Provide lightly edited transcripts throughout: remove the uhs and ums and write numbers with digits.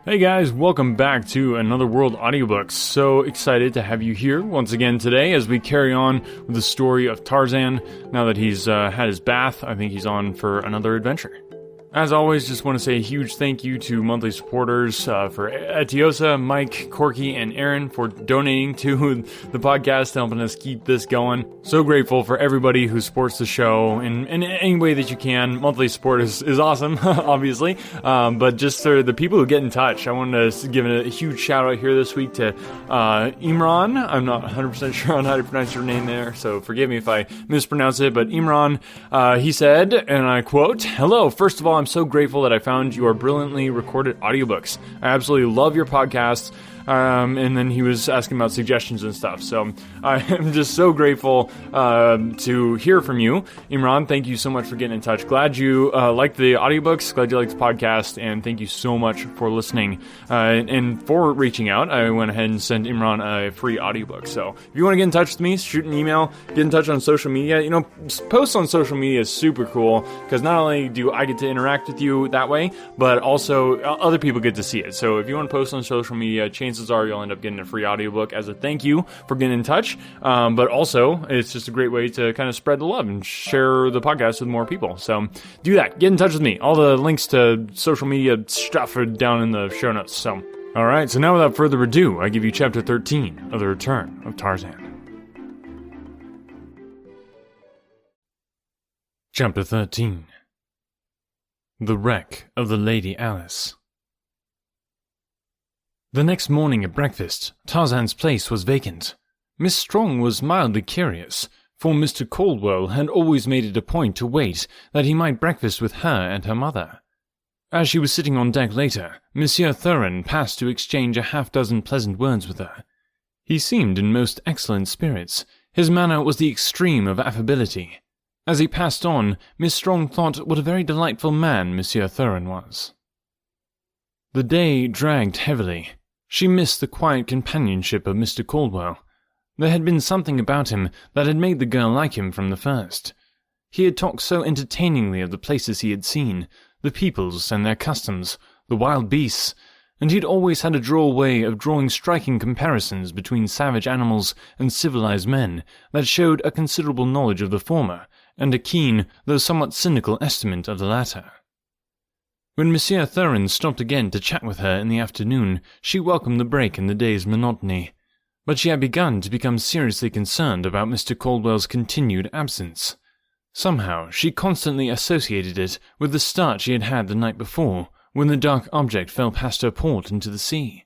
Hey guys, welcome back to Another World Audiobooks. So excited to have you here once again today as we carry on with the story of Tarzan. Now that he's had his bath, I think he's on for another adventure. As always, just want to say a huge thank you to monthly supporters for Etiosa, Mike, Corky, and Aaron for donating to the podcast, helping us keep this going. So grateful for everybody who supports the show in any way that you can. Monthly support is awesome, obviously, but just for the people who get in touch, I wanted to give a huge shout out here this week to Imran. I'm not 100% sure on how to pronounce your name there, so forgive me if I mispronounce it, but Imran, he said, and I quote, "Hello, first of all, I'm so grateful that I found your brilliantly recorded audiobooks. I absolutely love your podcasts." And then he was asking about suggestions and stuff. So I am just so grateful to hear from you. Imran, thank you so much for getting in touch. Glad you liked the audiobooks. Glad you liked the podcast. And thank you so much for listening and for reaching out. I went ahead and sent Imran a free audiobook. So if you want to get in touch with me, shoot an email, get in touch on social media. You know, posts on social media is super cool because not only do I get to interact with you that way, but also other people get to see it. So if you want to post on social media, chances are you'll end up getting a free audiobook as a thank you for getting in touch, but also it's just a great way to kind of spread the love and share the podcast with more people. So do that, get in touch with me. All the links to social media stuff are down in the show notes. So alright, so now without further ado, I give you chapter 13 of The Return of Tarzan. Chapter 13. The Wreck of the Lady Alice. The next morning at breakfast, Tarzan's place was vacant. Miss Strong was mildly curious, for Mr. Caldwell had always made it a point to wait that he might breakfast with her and her mother. As she was sitting on deck later, Monsieur Thurin passed to exchange a half-dozen pleasant words with her. He seemed in most excellent spirits. His manner was the extreme of affability. As he passed on, Miss Strong thought what a very delightful man Monsieur Thurin was. The day dragged heavily. She missed the quiet companionship of Mr. Caldwell. There had been something about him that had made the girl like him from the first. He had talked so entertainingly of the places he had seen, the peoples and their customs, the wild beasts, and he had always had a droll way of drawing striking comparisons between savage animals and civilized men that showed a considerable knowledge of the former, and a keen, though somewhat cynical estimate of the latter. When Monsieur Thurin stopped again to chat with her in the afternoon, she welcomed the break in the day's monotony, but she had begun to become seriously concerned about Mr. Caldwell's continued absence. Somehow she constantly associated it with the start she had had the night before, when the dark object fell past her port into the sea.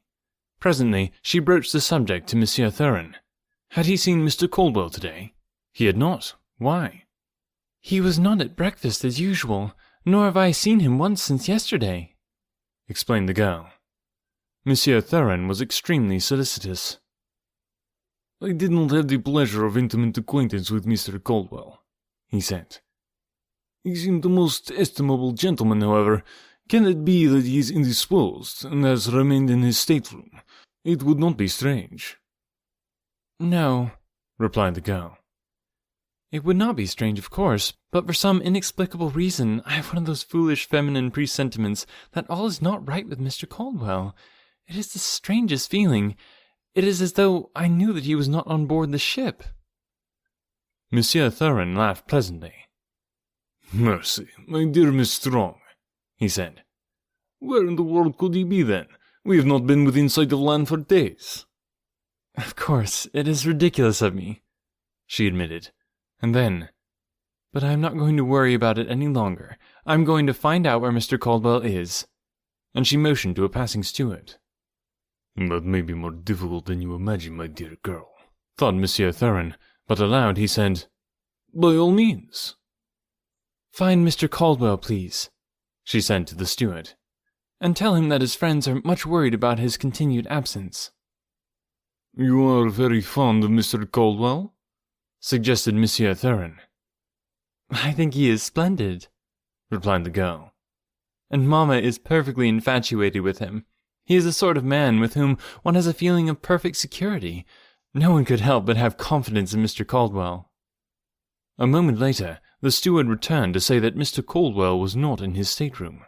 Presently she broached the subject to Monsieur Thurin. Had he seen Mr. Caldwell today? He had not. Why? "He was not at breakfast as usual, nor have I seen him once since yesterday," explained the girl. Monsieur Thurin was extremely solicitous. "I did not have the pleasure of intimate acquaintance with Mr. Caldwell," he said. "He seemed a most estimable gentleman, however. Can it be that he is indisposed, and has remained in his stateroom? It would not be strange." "No," replied the girl. "It would not be strange, of course, but for some inexplicable reason I have one of those foolish feminine presentiments that all is not right with Mr. Caldwell. It is the strangest feeling. It is as though I knew that he was not on board the ship." Monsieur Thurin laughed pleasantly. "Mercy, my dear Miss Strong," he said. "Where in the world could he be then? We have not been within sight of land for days." "Of course, it is ridiculous of me," she admitted. And then, "But I am not going to worry about it any longer. I am going to find out where Mr. Caldwell is." And she motioned to a passing steward. "That may be more difficult than you imagine, my dear girl," thought Monsieur Thurin, but aloud he said, "By all means." "Find Mr. Caldwell, please," she said to the steward, "and tell him that his friends are much worried about his continued absence." "You are very fond of Mr. Caldwell?" suggested Monsieur Thurin. "I think he is splendid," replied the girl. "And Mamma is perfectly infatuated with him. He is the sort of man with whom one has a feeling of perfect security. No one could help but have confidence in Mr. Caldwell." A moment later, the steward returned to say that Mr. Caldwell was not in his stateroom.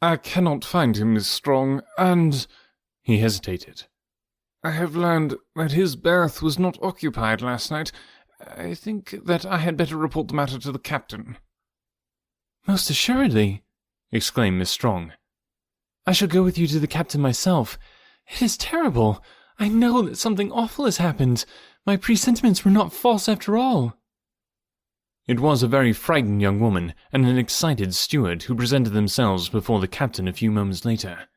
I cannot find him, Miss Strong, and—" he hesitated. "I have learned that his berth was not occupied last night. I think that I had better report the matter to the captain." "Most assuredly," exclaimed Miss Strong. "I shall go with you to the captain myself. It is terrible. I know that something awful has happened. My presentiments were not false after all." It was a very frightened young woman and an excited steward who presented themselves before the captain a few moments later.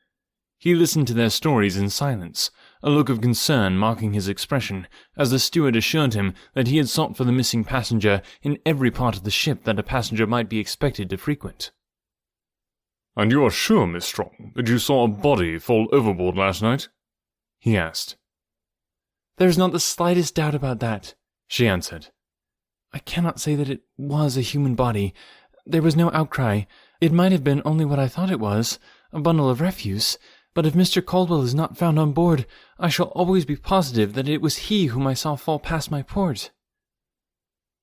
He listened to their stories in silence, a look of concern marking his expression, as the steward assured him that he had sought for the missing passenger in every part of the ship that a passenger might be expected to frequent. "And you are sure, Miss Strong, that you saw a body fall overboard last night?" he asked. "There is not the slightest doubt about that," she answered. "I cannot say that it was a human body. There was no outcry. It might have been only what I thought it was, a bundle of refuse. But if Mr. Caldwell is not found on board, I shall always be positive that it was he whom I saw fall past my port."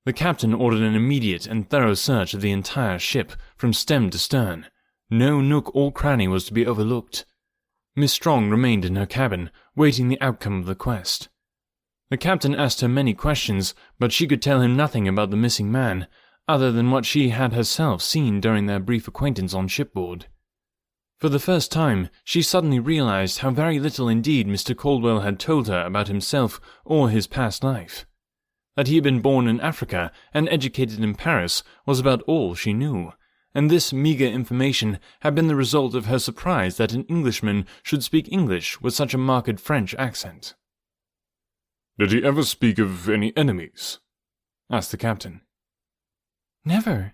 The captain ordered an immediate and thorough search of the entire ship, from stem to stern. No nook or cranny was to be overlooked. Miss Strong remained in her cabin, waiting the outcome of the quest. The captain asked her many questions, but she could tell him nothing about the missing man, other than what she had herself seen during their brief acquaintance on shipboard. For the first time, she suddenly realized how very little indeed Mr. Caldwell had told her about himself or his past life. That he had been born in Africa and educated in Paris was about all she knew, and this meagre information had been the result of her surprise that an Englishman should speak English with such a marked French accent. "Did he ever speak of any enemies?" asked the captain. "Never."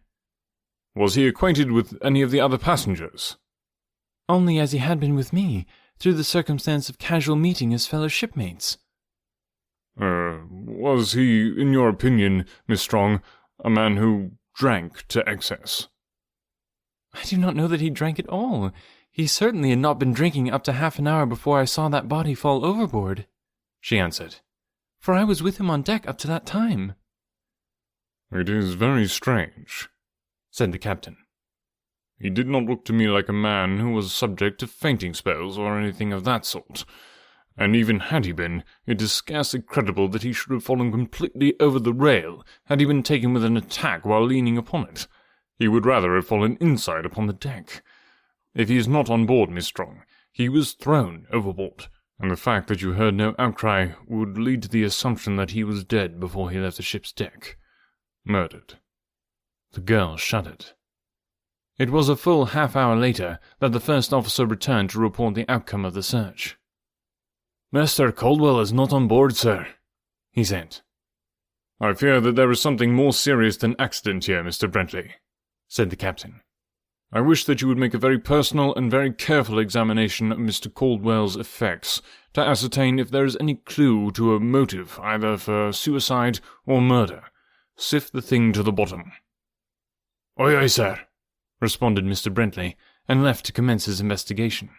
"Was he acquainted with any of the other passengers?" "Only as he had been with me, through the circumstance of casual meeting as fellow shipmates." Was he, in your opinion, Miss Strong, a man who drank to excess?" "I do not know that he drank at all. He certainly had not been drinking up to half an hour before I saw that body fall overboard," she answered, "for I was with him on deck up to that time." "It is very strange," said the captain. "He did not look to me like a man who was subject to fainting spells or anything of that sort, and even had he been, it is scarcely credible that he should have fallen completely over the rail had he been taken with an attack while leaning upon it. He would rather have fallen inside upon the deck. If he is not on board, Miss Strong, he was thrown overboard, and the fact that you heard no outcry would lead to the assumption that he was dead before he left the ship's deck. Murdered." The girl shuddered. It was a full half-hour later that the first officer returned to report the outcome of the search. "Mr. Caldwell is not on board, sir," he said. "I fear that there is something more serious than accident here, Mr. Bentley," said the captain. "I wish that you would make a very personal and very careful examination of Mr. Caldwell's effects, to ascertain if there is any clue to a motive either for suicide or murder. Sift the thing to the bottom." "Aye, aye, sir," responded Mr. Bentley, and left to commence his investigation.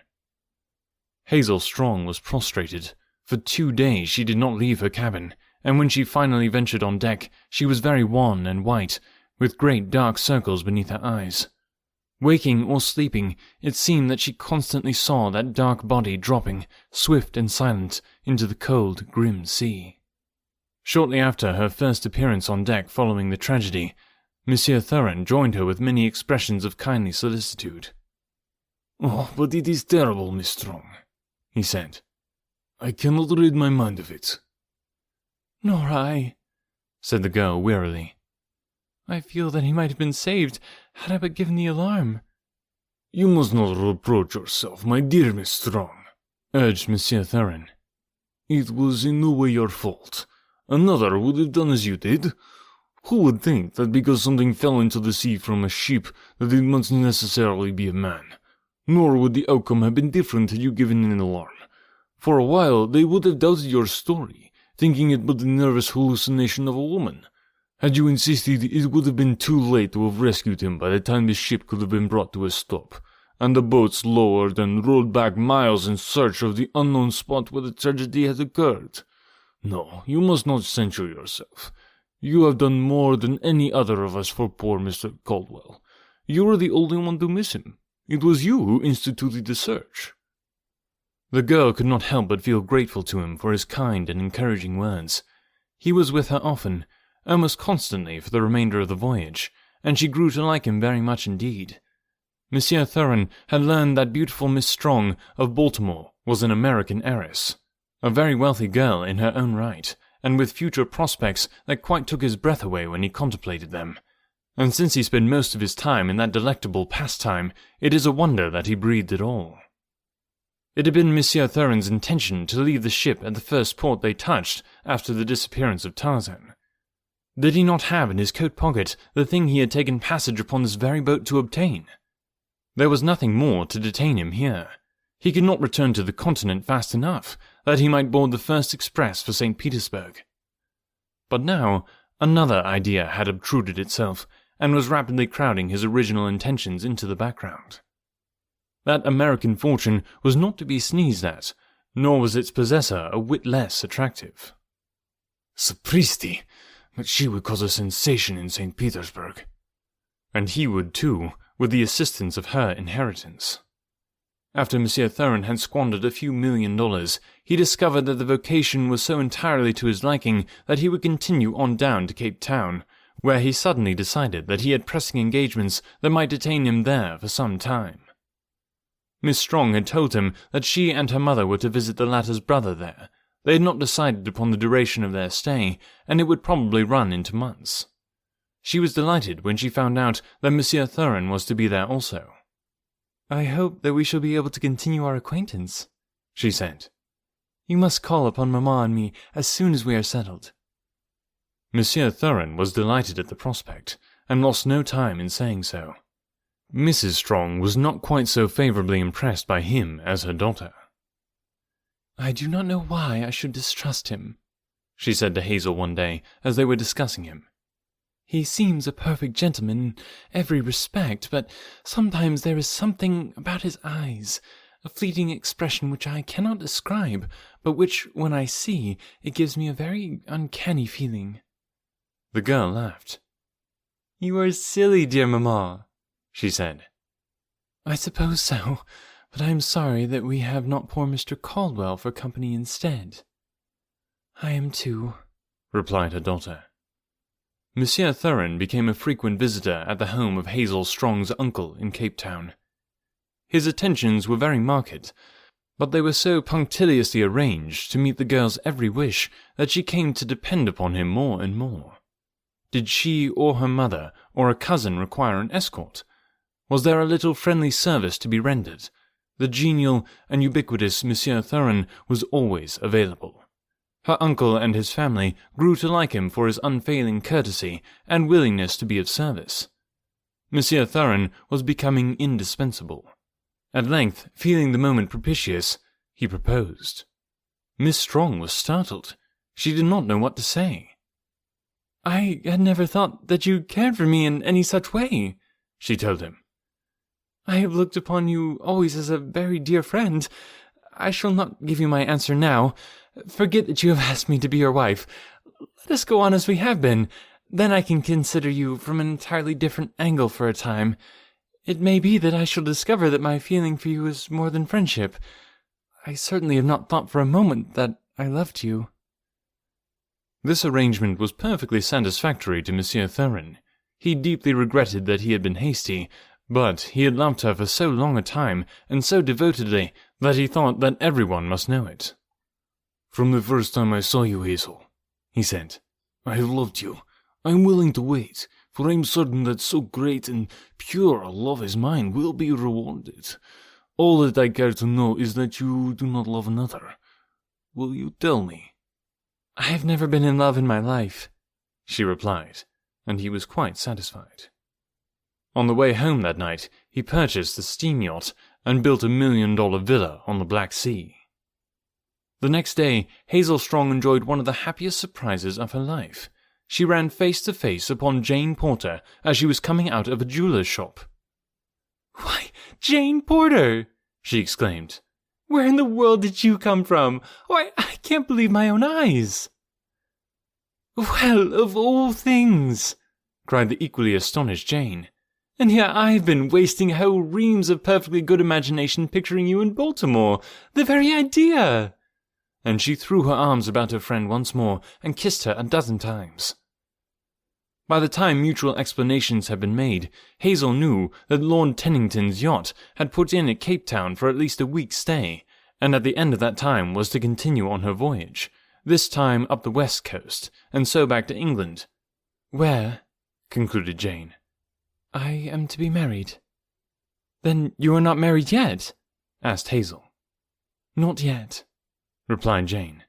Hazel Strong was prostrated. For 2 days she did not leave her cabin, and when she finally ventured on deck, she was very wan and white, with great dark circles beneath her eyes. Waking or sleeping, it seemed that she constantly saw that dark body dropping, swift and silent, into the cold, grim sea. Shortly after her first appearance on deck following the tragedy, Monsieur Thurin joined her with many expressions of kindly solicitude. "Oh, but it is terrible, Miss Strong," he said. "I cannot rid my mind of it." "Nor I," said the girl wearily. "I feel that he might have been saved had I but given the alarm." "You must not reproach yourself, my dear Miss Strong," urged Monsieur Thurin. "It was in no way your fault. Another would have done as you did. Who would think that because something fell into the sea from a ship that it must necessarily be a man? Nor would the outcome have been different had you given an alarm. For a while they would have doubted your story, thinking it but the nervous hallucination of a woman. Had you insisted, it would have been too late to have rescued him by the time the ship could have been brought to a stop, and the boats lowered and rowed back miles in search of the unknown spot where the tragedy had occurred. No, you must not censure yourself. You have done more than any other of us for poor Mr. Caldwell. You are the only one to miss him. It was you who instituted the search." The girl could not help but feel grateful to him for his kind and encouraging words. He was with her often, almost constantly for the remainder of the voyage, and she grew to like him very much indeed. Monsieur Thurin had learned that beautiful Miss Strong of Baltimore was an American heiress, a very wealthy girl in her own right, and with future prospects that quite took his breath away when he contemplated them. And since he spent most of his time in that delectable pastime, it is a wonder that he breathed at all. It had been Monsieur Thurin's intention to leave the ship at the first port they touched after the disappearance of Tarzan. Did he not have in his coat pocket the thing he had taken passage upon this very boat to obtain? There was nothing more to detain him here. He could not return to the continent fast enough that he might board the first express for St. Petersburg. But now another idea had obtruded itself, and was rapidly crowding his original intentions into the background. That American fortune was not to be sneezed at, nor was its possessor a whit less attractive. Sapristi! But she would cause a sensation in St. Petersburg. And he would too, with the assistance of her inheritance. After Monsieur Thurin had squandered a few $1,000,000, he discovered that the vocation was so entirely to his liking that he would continue on down to Cape Town, where he suddenly decided that he had pressing engagements that might detain him there for some time. Miss Strong had told him that she and her mother were to visit the latter's brother there. They had not decided upon the duration of their stay, and it would probably run into months. She was delighted when she found out that Monsieur Thurin was to be there also. "I hope that we shall be able to continue our acquaintance," she said. "You must call upon Mamma and me as soon as we are settled." Monsieur Thurin was delighted at the prospect, and lost no time in saying so. Mrs. Strong was not quite so favourably impressed by him as her daughter. "I do not know why I should distrust him," she said to Hazel one day as they were discussing him. "He seems a perfect gentleman in every respect, but sometimes there is something about his eyes, a fleeting expression which I cannot describe, but which, when I see, it gives me a very uncanny feeling." The girl laughed. "You are silly, dear mamma," she said. "I suppose so, but I am sorry that we have not poor Mr. Caldwell for company instead." "I am too," replied her daughter. Monsieur Thurin became a frequent visitor at the home of Hazel Strong's uncle in Cape Town. His attentions were very marked, but they were so punctiliously arranged to meet the girl's every wish that she came to depend upon him more and more. Did she or her mother or a cousin require an escort? Was there a little friendly service to be rendered? The genial and ubiquitous Monsieur Thurin was always available. Her uncle and his family grew to like him for his unfailing courtesy and willingness to be of service. Monsieur Thurin was becoming indispensable. At length, feeling the moment propitious, he proposed. Miss Strong was startled. She did not know what to say. "I had never thought that you cared for me in any such way," she told him. "I have looked upon you always as a very dear friend. I shall not give you my answer now. Forget that you have asked me to be your wife. Let us go on as we have been. Then I can consider you from an entirely different angle for a time. It may be that I shall discover that my feeling for you is more than friendship. I certainly have not thought for a moment that I loved you." This arrangement was perfectly satisfactory to Monsieur Thurin. He deeply regretted that he had been hasty, but he had loved her for so long a time and so devotedly that he thought that everyone must know it. "From the first time I saw you, Hazel," he said, "I have loved you. I am willing to wait, for I am certain that so great and pure a love as mine will be rewarded. All that I care to know is that you do not love another. Will you tell me?" "I have never been in love in my life," she replied, and he was quite satisfied. On the way home that night, he purchased a steam yacht and built a $1,000,000 villa on the Black Sea. The next day, Hazel Strong enjoyed one of the happiest surprises of her life. She ran face to face upon Jane Porter as she was coming out of a jeweller's shop. "Why, Jane Porter!" she exclaimed. "Where in the world did you come from? Why, I can't believe my own eyes." "Well, of all things!" cried the equally astonished Jane. And here I've been wasting whole reams of perfectly good imagination picturing you in Baltimore. The very idea!" And she threw her arms about her friend once more and kissed her a dozen times. By the time mutual explanations had been made, Hazel knew that Lord Tennington's yacht had put in at Cape Town for at least a week's stay, and at the end of that time was to continue on her voyage, this time up the west coast, and so back to England. "Where," concluded Jane, "I am to be married." "Then you are not married yet?" asked Hazel. "Not yet," replied Jane,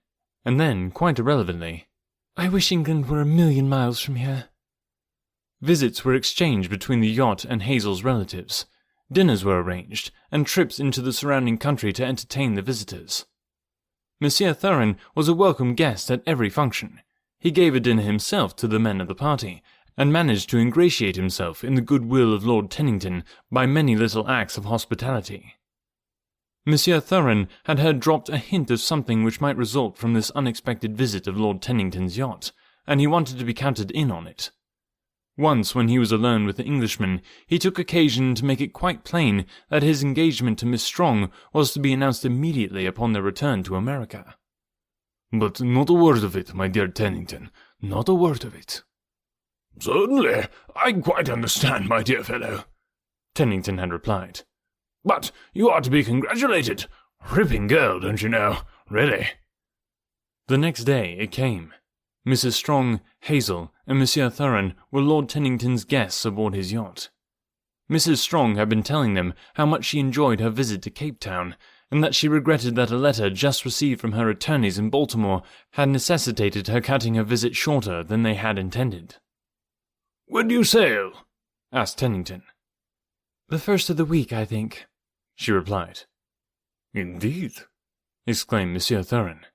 and then, quite irrelevantly, "I wish England were 1,000,000 miles from here." Visits were exchanged between the yacht and Hazel's relatives. Dinners were arranged, and trips into the surrounding country to entertain the visitors. Monsieur Tarzan was a welcome guest at every function. He gave a dinner himself to the men of the party, and managed to ingratiate himself in the goodwill of Lord Tennington by many little acts of hospitality. Monsieur Tarzan had heard dropped a hint of something which might result from this unexpected visit of Lord Tennington's yacht, and he wanted to be counted in on it. Once, when he was alone with the Englishman, he took occasion to make it quite plain that his engagement to Miss Strong was to be announced immediately upon their return to America. "But not a word of it, my dear Tennington, not a word of it." "Certainly, I quite understand, my dear fellow," Tennington had replied. "But you are to be congratulated. Ripping girl, don't you know, really." The next day it came. Mrs. Strong, Hazel, and Monsieur Tarzan were Lord Tennington's guests aboard his yacht. Mrs. Strong had been telling them how much she enjoyed her visit to Cape Town, and that she regretted that a letter just received from her attorneys in Baltimore had necessitated her cutting her visit shorter than they had intended. "When do you sail?" asked Tennington. "The first of the week, I think," she replied. "Indeed," exclaimed Monsieur Tarzan.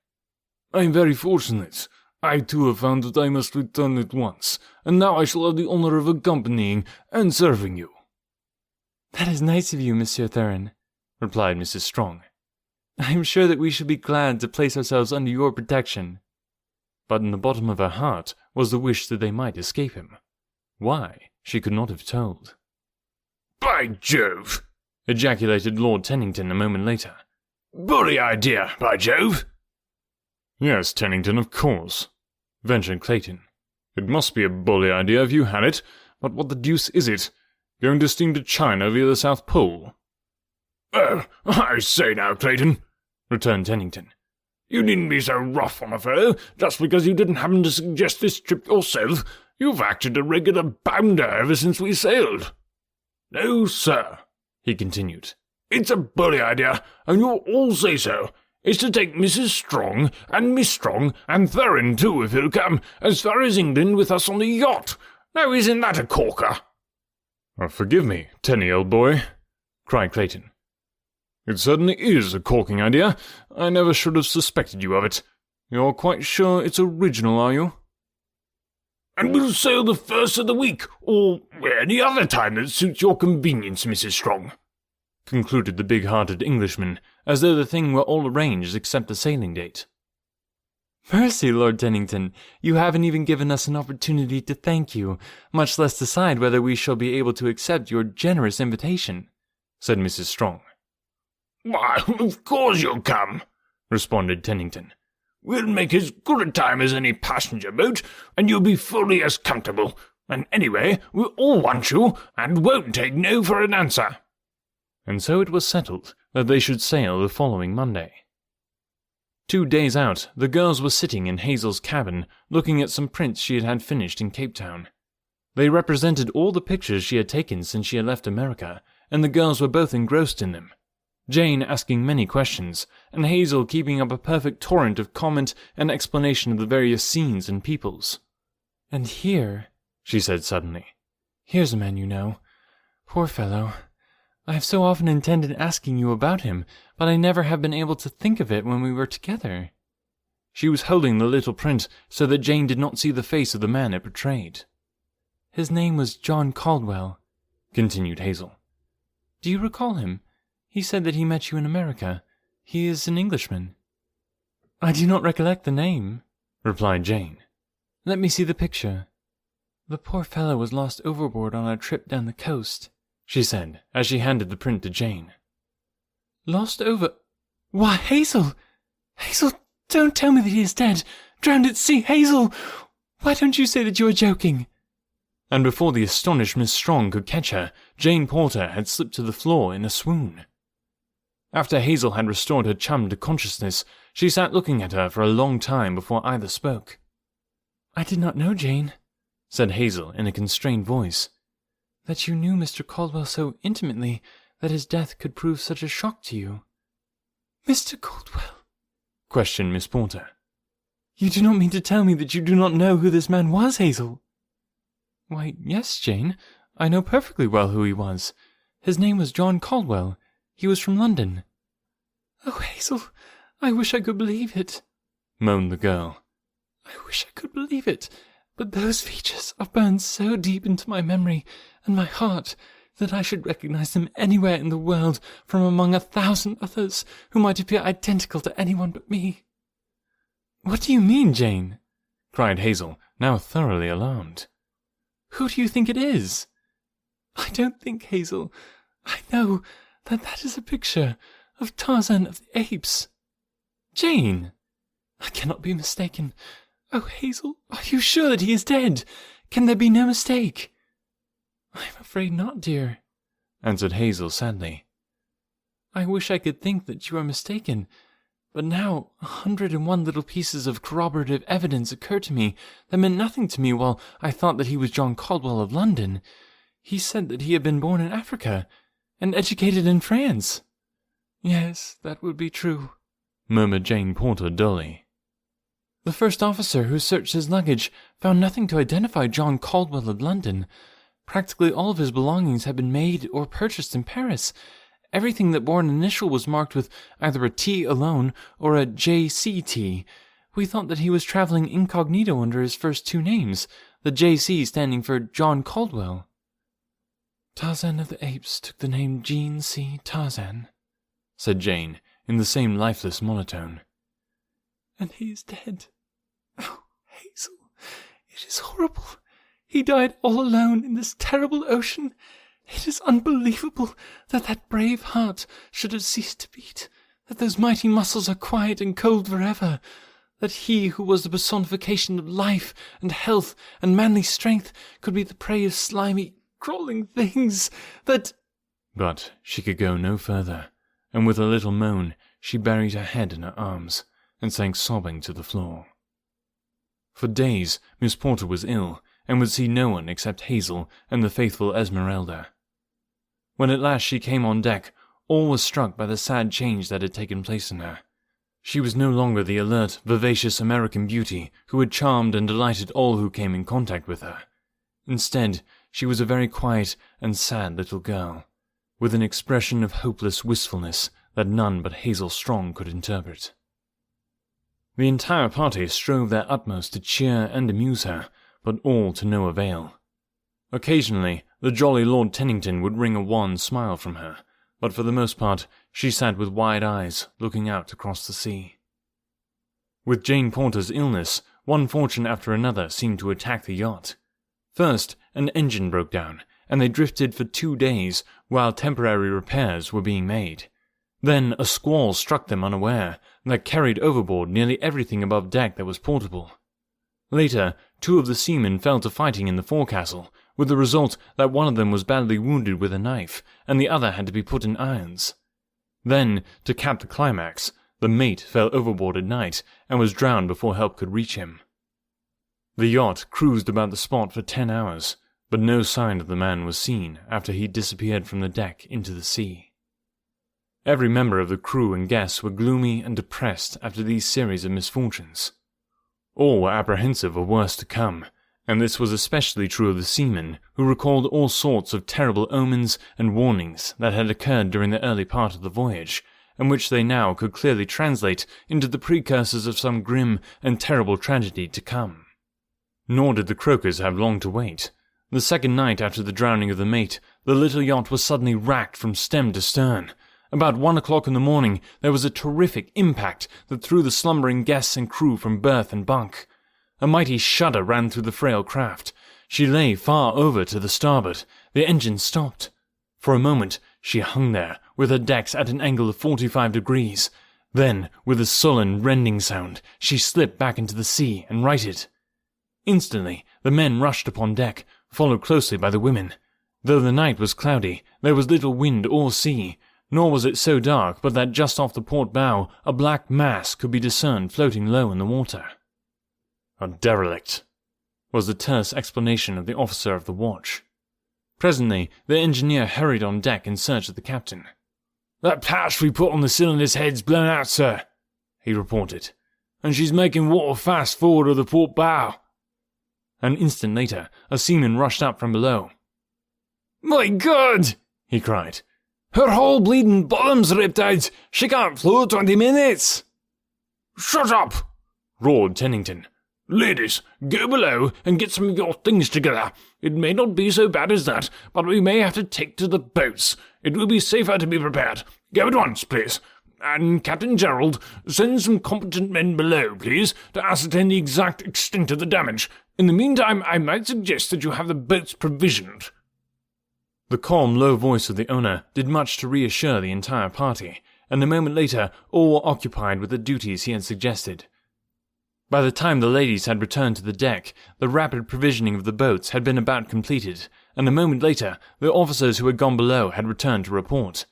"I am very fortunate. I too have found that I must return at once, and now I shall have the honour of accompanying and serving you." "That is nice of you, Monsieur Tarzan," replied Mrs. Strong. "I am sure that we shall be glad to place ourselves under your protection." But in the bottom of her heart was the wish that they might escape him. Why, she could not have told. "By Jove!" ejaculated Lord Tennington a moment later. "Bully idea, by Jove!" "Yes, Tennington, of course," ventured Clayton. "It must be a bully idea if you had it, but what the deuce is it? Going to steam to China via the South Pole?" "Oh, I say now, Clayton," returned Tennington. "You needn't be so rough on a fellow, just because you didn't happen to suggest this trip yourself. You've acted a regular bounder ever since we sailed." "No, sir," he continued. "It's a bully idea, and you'll all say so. It's to take Mrs. Strong, and Miss Strong, and Tarzan too, if he'll come, as far as England with us on the yacht. Now isn't that a corker?" "Forgive me, Tenny, old boy," cried Clayton. "It certainly is a corking idea. I never should have suspected you of it. You're quite sure it's original, are you?" "And we'll sail the first of the week, or any other time that suits your convenience, Mrs. Strong," concluded the big-hearted Englishman, as though the thing were all arranged except the sailing date. "Mercy, Lord Tennington, you haven't even given us an opportunity to thank you, much less decide whether we shall be able to accept your generous invitation," said Mrs. Strong. "Why, of course you'll come," responded Tennington. "We'll make as good a time as any passenger boat, and you'll be fully as comfortable. And anyway, we all want you, and won't take no for an answer." And so it was settled that they should sail the following Monday. 2 days out, the girls were sitting in Hazel's cabin, looking at some prints she had had finished in Cape Town. They represented all the pictures she had taken since she had left America, and the girls were both engrossed in them. Jane asking many questions, and Hazel keeping up a perfect torrent of comment and explanation of the various scenes and peoples. "And here," she said suddenly, "here's a man you know. Poor fellow. I have so often intended asking you about him, but I never have been able to think of it when we were together." She was holding the little print so that Jane did not see the face of the man it portrayed. "His name was John Caldwell," continued Hazel. "Do you recall him? He said that he met you in America. He is an Englishman." "I do not recollect the name," replied Jane. "Let me see the picture." "The poor fellow was lost overboard on our trip down the coast," she said, as she handed the print to Jane. "Lost over... Why, Hazel! Hazel, don't tell me that he is dead! Drowned at sea, Hazel! Why don't you say that you are joking?" And before the astonished Miss Strong could catch her, Jane Porter had slipped to the floor in a swoon. After Hazel had restored her chum to consciousness, she sat looking at her for a long time before either spoke. "I did not know, Jane," said Hazel in a constrained voice, "that you knew Mr. Caldwell so intimately that his death could prove such a shock to you." "Mr. Caldwell?" questioned Miss Porter. "You do not mean to tell me that you do not know who this man was, Hazel?" "Why, yes, Jane. I know perfectly well who he was. His name was John Caldwell. He was from London." "Oh, Hazel, I wish I could believe it," moaned the girl. "I wish I could believe it, but those features are burned so deep into my memory and my heart that I should recognize them anywhere in the world from among 1,000 others who might appear identical to anyone but me." "What do you mean, Jane?" cried Hazel, now thoroughly alarmed. "Who do you think it is?" "I don't think, Hazel. I know that is a picture of Tarzan of the Apes." "Jane!" "I cannot be mistaken. Oh, Hazel, are you sure that he is dead? Can there be no mistake?" "I am afraid not, dear," answered Hazel sadly. "I wish I could think that you are mistaken, but now 101 little pieces of corroborative evidence occur to me that meant nothing to me while I thought that he was John Caldwell of London. He said that he had been born in Africa and educated in France." "Yes, that would be true," murmured Jane Porter dully. "The first officer who searched his luggage found nothing to identify John Caldwell of London. Practically all of his belongings had been made or purchased in Paris. Everything that bore an initial was marked with either a T alone or a JCT. We thought that he was traveling incognito under his first two names, the JC standing for John Caldwell." "Tarzan of the Apes took the name Jean C. Tarzan," said Jane, in the same lifeless monotone. "And he is dead. Oh, Hazel, it is horrible. He died all alone in this terrible ocean. It is unbelievable that that brave heart should have ceased to beat, that those mighty muscles are quiet and cold forever, that he who was the personification of life and health and manly strength could be the prey of slimy, crawling things, that—" But she could go no further, and with a little moan she buried her head in her arms and sank sobbing to the floor. For days Miss Porter was ill, and would see no one except Hazel and the faithful Esmeralda. When at last she came on deck, all was struck by the sad change that had taken place in her. She was no longer the alert, vivacious American beauty who had charmed and delighted all who came in contact with her. Instead, she was a very quiet and sad little girl, with an expression of hopeless wistfulness that none but Hazel Strong could interpret. The entire party strove their utmost to cheer and amuse her, but all to no avail. Occasionally, the jolly Lord Tennington would wring a wan smile from her, but for the most part she sat with wide eyes, looking out across the sea. With Jane Porter's illness, one fortune after another seemed to attack the yacht. First, an engine broke down, and they drifted for 2 days while temporary repairs were being made. Then a squall struck them unaware, that carried overboard nearly everything above deck that was portable. Later, 2 of the seamen fell to fighting in the forecastle, with the result that one of them was badly wounded with a knife, and the other had to be put in irons. Then, to cap the climax, the mate fell overboard at night, and was drowned before help could reach him. The yacht cruised about the spot for 10 hours, but no sign of the man was seen after he disappeared from the deck into the sea. Every member of the crew and guests were gloomy and depressed after these series of misfortunes. All were apprehensive of worse to come, and this was especially true of the seamen, who recalled all sorts of terrible omens and warnings that had occurred during the early part of the voyage, and which they now could clearly translate into the precursors of some grim and terrible tragedy to come. Nor did the croakers have long to wait. The second night after the drowning of the mate, the little yacht was suddenly racked from stem to stern. About 1 o'clock in the morning, there was a terrific impact that threw the slumbering guests and crew from berth and bunk. A mighty shudder ran through the frail craft. She lay far over to the starboard. The engine stopped. For a moment, she hung there, with her decks at an angle of 45 degrees. Then, with a sullen, rending sound, she slipped back into the sea and righted. Instantly, the men rushed upon deck, followed closely by the women. Though the night was cloudy, there was little wind or sea, nor was it so dark but that just off the port bow a black mass could be discerned floating low in the water. "A derelict," was the terse explanation of the officer of the watch. Presently, the engineer hurried on deck in search of the captain. "That patch we put on the cylinder's head's blown out, sir," he reported, "and she's making water fast forward of the port bow." An instant later, a seaman rushed up from below. "My God!" he cried. "Her whole bleeding bottom's ripped out. She can't float 20 minutes." "Shut up!" roared Tennington. "Ladies, go below and get some of your things together. It may not be so bad as that, but we may have to take to the boats. It will be safer to be prepared. Go at once, please. And Captain Gerald, send some competent men below, please, to ascertain the exact extent of the damage. In the meantime, I might suggest that you have the boats provisioned." The calm, low voice of the owner did much to reassure the entire party, and a moment later all were occupied with the duties he had suggested. By the time the ladies had returned to the deck, the rapid provisioning of the boats had been about completed, and a moment later the officers who had gone below had returned to report.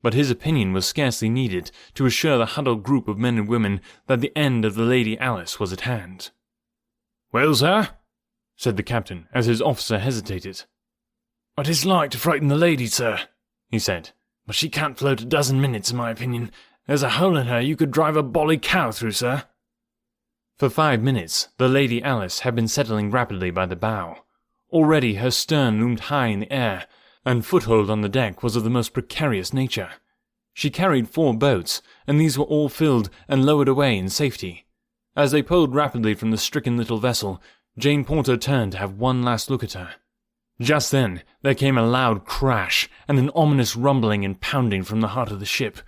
But his opinion was scarcely needed to assure the huddled group of men and women that the end of the Lady Alice was at hand. "Well, sir?" said the captain, as his officer hesitated. "I dislike to frighten the lady, sir," he said, "but she can't float a dozen minutes, in my opinion. There's a hole in her you could drive a bolly cow through, sir." For 5 minutes, the Lady Alice had been settling rapidly by the bow. Already her stern loomed high in the air, and foothold on the deck was of the most precarious nature. She carried 4 boats, and these were all filled and lowered away in safety. As they pulled rapidly from the stricken little vessel, Jane Porter turned to have one last look at her. Just then, there came a loud crash and an ominous rumbling and pounding from the heart of the ship.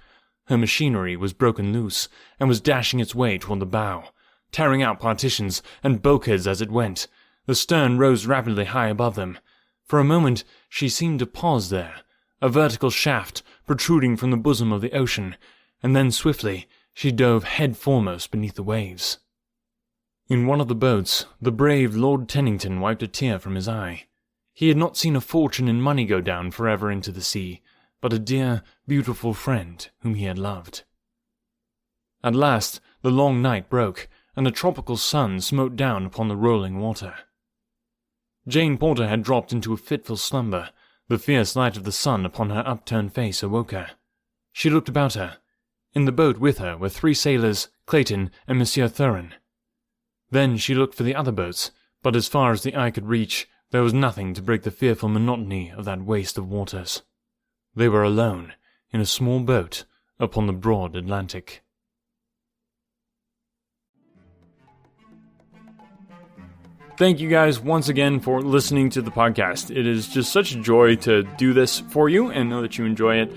Her machinery was broken loose, and was dashing its way toward the bow, tearing out partitions and bulkheads as it went. The stern rose rapidly high above them. For a moment she seemed to pause there, a vertical shaft protruding from the bosom of the ocean, and then swiftly she dove head foremost beneath the waves. In one of the boats, the brave Lord Tennington wiped a tear from his eye. He had not seen a fortune in money go down forever into the sea, but a dear, beautiful friend whom he had loved. At last the long night broke, and the tropical sun smote down upon the rolling water. Jane Porter had dropped into a fitful slumber. The fierce light of the sun upon her upturned face awoke her. She looked about her. In the boat with her were 3 sailors, Clayton and Monsieur Thurin. Then she looked for the other boats, but as far as the eye could reach, there was nothing to break the fearful monotony of that waste of waters. They were alone, in a small boat, upon the broad Atlantic. Thank you guys once again for listening to the podcast. It is just such a joy to do this for you and know that you enjoy it.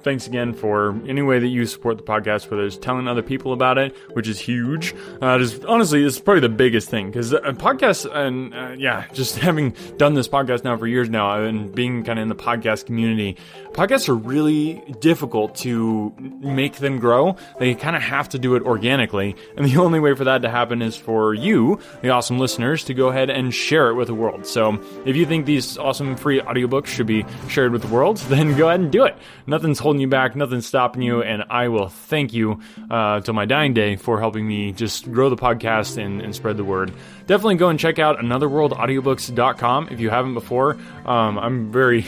Thanks again for any way that you support the podcast, whether it's telling other people about it, which is huge. Honestly, this is probably the biggest thing, because podcasts, and just having done this podcast now for years now, and being kind of in the podcast community, podcasts are really difficult to make them grow. They kind of have to do it organically, and the only way for that to happen is for you, the awesome listeners, to go ahead and share it with the world. So if you think these awesome free audiobooks should be shared with the world, then go ahead and do it. Nothing's holding you back, nothing's stopping you, and I will thank you till my dying day for helping me just grow the podcast and spread the word. Definitely go and check out anotherworldaudiobooks.com if you haven't before. I'm very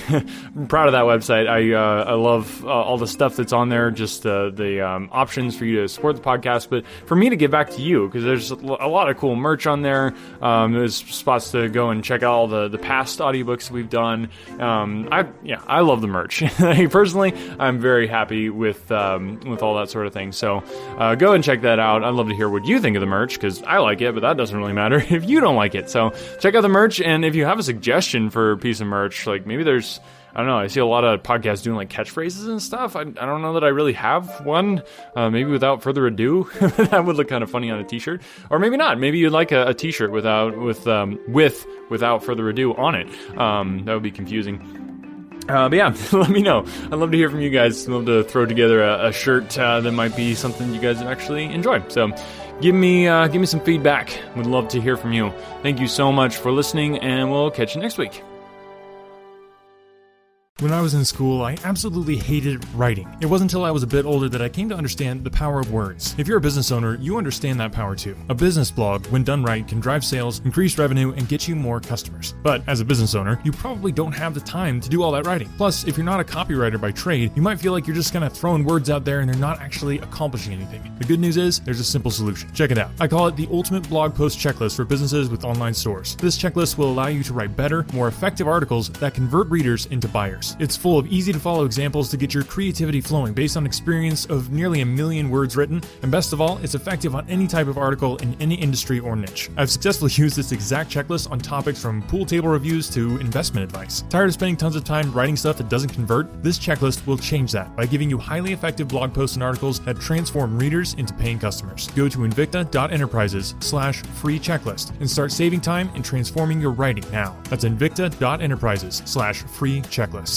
proud of that website. I love all the stuff that's on there, just the options for you to support the podcast, but for me to give back to you, because there's a lot of cool merch on there. There's spots to go and check out all the past audiobooks we've done. I love the merch. Personally, I'm very happy with all that sort of thing. So go and check that out. I'd love to hear what you think of the merch, because I like it, but that doesn't really matter if you don't like it. So check out the merch, and if you have a suggestion for a piece of merch, like maybe there's I don't know, I see a lot of podcasts doing like catchphrases and stuff. I don't know that I really have one. Maybe without further ado, that would look kind of funny on a t-shirt. Or maybe not. Maybe you'd like a t-shirt without further ado on it. That would be confusing. But yeah, let me know. I'd love to hear from you guys. I'd love to throw together a shirt that might be something you guys actually enjoy. So give me some feedback. Would love to hear from you. Thank you so much for listening, and we'll catch you next week. When I was in school, I absolutely hated writing. It wasn't until I was a bit older that I came to understand the power of words. If you're a business owner, you understand that power too. A business blog, when done right, can drive sales, increase revenue, and get you more customers. But as a business owner, you probably don't have the time to do all that writing. Plus, if you're not a copywriter by trade, you might feel like you're just kind of throwing words out there and they're not actually accomplishing anything. The good news is, there's a simple solution. Check it out. I call it the ultimate blog post checklist for businesses with online stores. This checklist will allow you to write better, more effective articles that convert readers into buyers. It's full of easy-to-follow examples to get your creativity flowing based on experience of nearly 1 million words written, and best of all, it's effective on any type of article in any industry or niche. I've successfully used this exact checklist on topics from pool table reviews to investment advice. Tired of spending tons of time writing stuff that doesn't convert? This checklist will change that by giving you highly effective blog posts and articles that transform readers into paying customers. Go to invicta.enterprises/free checklist and start saving time and transforming your writing now. That's invicta.enterprises/free checklist.